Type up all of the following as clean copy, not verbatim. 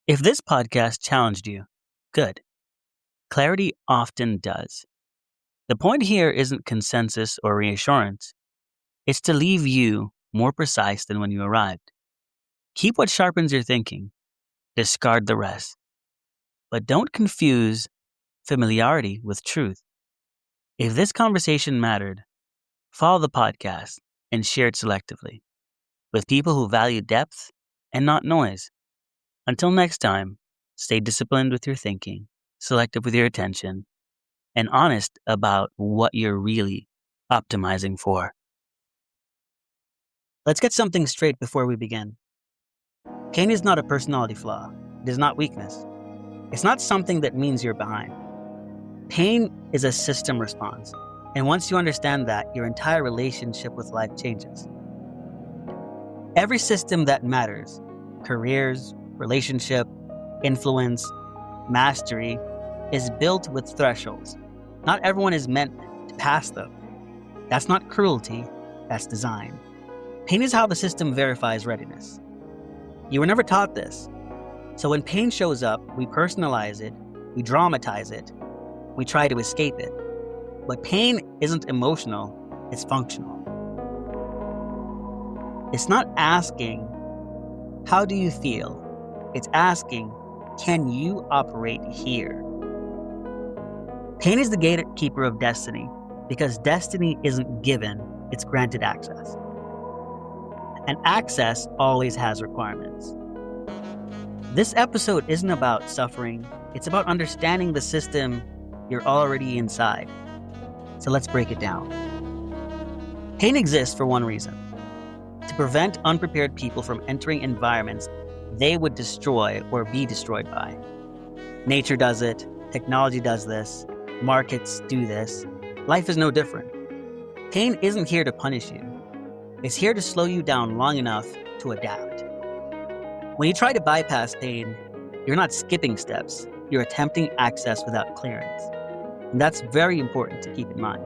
If this podcast challenged you, good. Clarity often does. The point here isn't consensus or reassurance. It's to leave you more precise than when you arrived. Keep what sharpens your thinking. Discard the rest. But don't confuse familiarity with truth. If this conversation mattered, follow the podcast and share it selectively with people who value depth and not noise. Until next time, stay disciplined with your thinking, selective with your attention, and honest about what you're really optimizing for. Let's get something straight before we begin. Pain is not a personality flaw. It is not weakness. It's not something that means you're behind. Pain is a system response, and once you understand that, your entire relationship with life changes. Every system that matters, careers, relationship, influence, mastery, is built with thresholds. Not everyone is meant to pass them. That's not cruelty, that's design. Pain is how the system verifies readiness. You were never taught this. So when pain shows up, we personalize it, we dramatize it, we try to escape it. But pain isn't emotional, it's functional. It's not asking, how do you feel? It's asking, can you operate here? Pain is the gatekeeper of destiny because destiny isn't given, it's granted access. And access always has requirements. This episode isn't about suffering, it's about understanding the system you're already inside. So let's break it down. Pain exists for one reason: to prevent unprepared people from entering environments they would destroy or be destroyed by. Nature does it, technology does this, markets do this. Life is no different. Pain isn't here to punish you. It's here to slow you down long enough to adapt. When you try to bypass pain, you're not skipping steps, you're attempting access without clearance. And that's very important to keep in mind.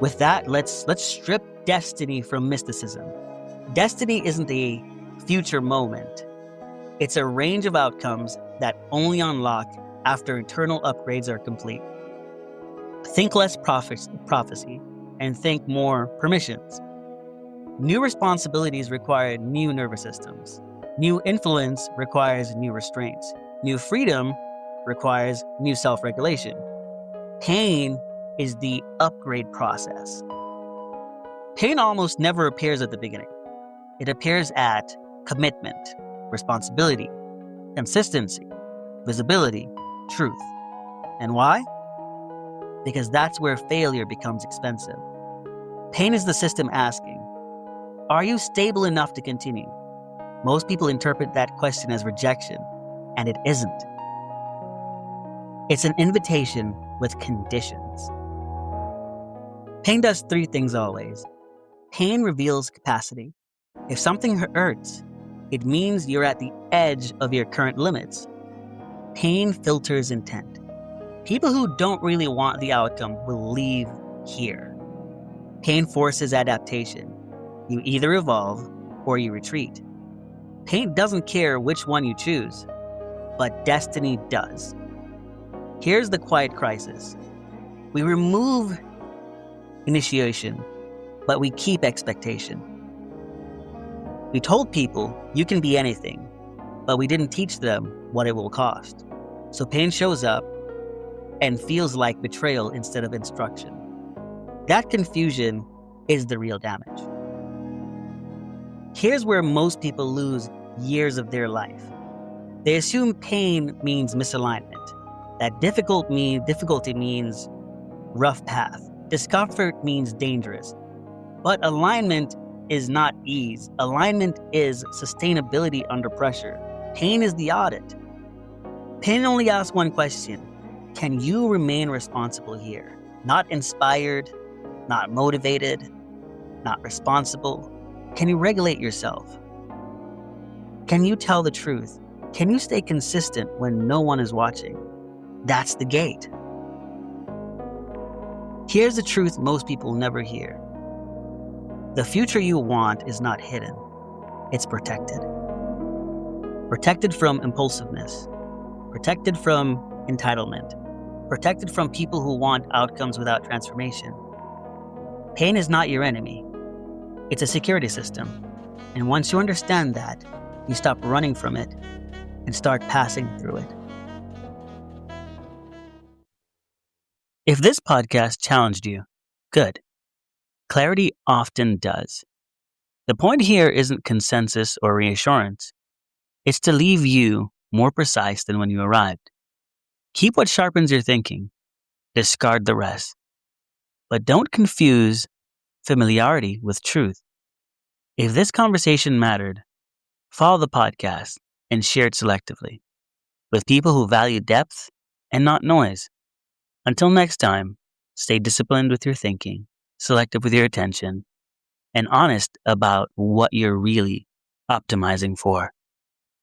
With that, let's strip destiny from mysticism. Destiny isn't a future moment. It's a range of outcomes that only unlock after internal upgrades are complete. Think less prophecy and think more permissions. New responsibilities require new nervous systems. New influence requires new restraints. New freedom requires new self-regulation. Pain is the upgrade process. Pain almost never appears at the beginning. It appears at commitment, responsibility, consistency, visibility, truth. And why? Because that's where failure becomes expensive. Pain is the system asking, are you stable enough to continue? Most people interpret that question as rejection, and it isn't. It's an invitation with conditions. Pain does three things always. Pain reveals capacity. If something hurts, it means you're at the edge of your current limits. Pain filters intent. People who don't really want the outcome will leave here. Pain forces adaptation. You either evolve or you retreat. Pain doesn't care which one you choose, but destiny does. Here's the quiet crisis. We remove initiation, but we keep expectation. We told people you can be anything, but we didn't teach them what it will cost. So pain shows up and feels like betrayal instead of instruction. That confusion is the real damage. Here's where most people lose years of their life. They assume pain means misalignment, that difficulty means rough path, discomfort means dangerous. But alignment is not ease. Alignment is sustainability under pressure. Pain is the audit. Pain only asks one question: can you remain responsible here? Not inspired, not motivated, not responsible. Can you regulate yourself? Can you tell the truth? Can you stay consistent when no one is watching? That's the gate. Here's the truth most people never hear. The future you want is not hidden. It's protected. protected from impulsiveness, protected from entitlement, protected from people who want outcomes without transformation. Pain is not your enemy. It's a security system. And once you understand that, you stop running from it and start passing through it. If this podcast challenged you, good. Clarity often does. The point here isn't consensus or reassurance. It's to leave you more precise than when you arrived. Keep what sharpens your thinking. Discard the rest. But don't confuse familiarity with truth. If this conversation mattered, follow the podcast and share it selectively with people who value depth and not noise. Until next time, stay disciplined with your thinking, selective with your attention, and honest about what you're really optimizing for.